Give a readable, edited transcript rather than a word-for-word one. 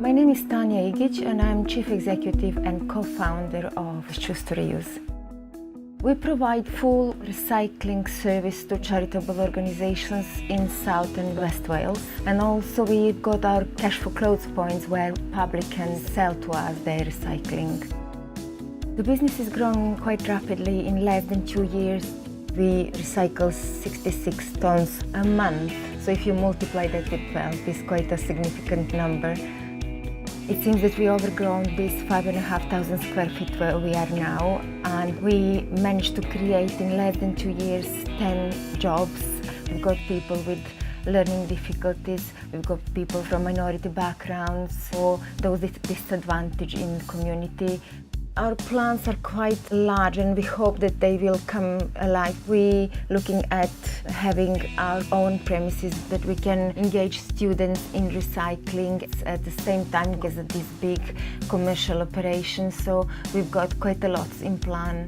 My name is Tanya Igic and I'm Chief Executive and co-founder of Choose2Reuse. We provide full recycling service to charitable organizations in South and West Wales, and also we've got our cash for clothes points where public can sell to us their recycling. The business has grown quite rapidly. In less than 2 years we recycle 66 tons a month, so if you multiply that with 12, it's quite a significant number. It seems that we overgrown this 5,500 square feet where we are now, and we managed to create in less than 2 years 10 jobs. We've got people with learning difficulties, we've got people from minority backgrounds, or those disadvantaged in the community. Our plans are quite large and we hope that they will come alive. We're looking at having our own premises that we can engage students in recycling at the same time as this big commercial operation. So we've got quite a lot in plan.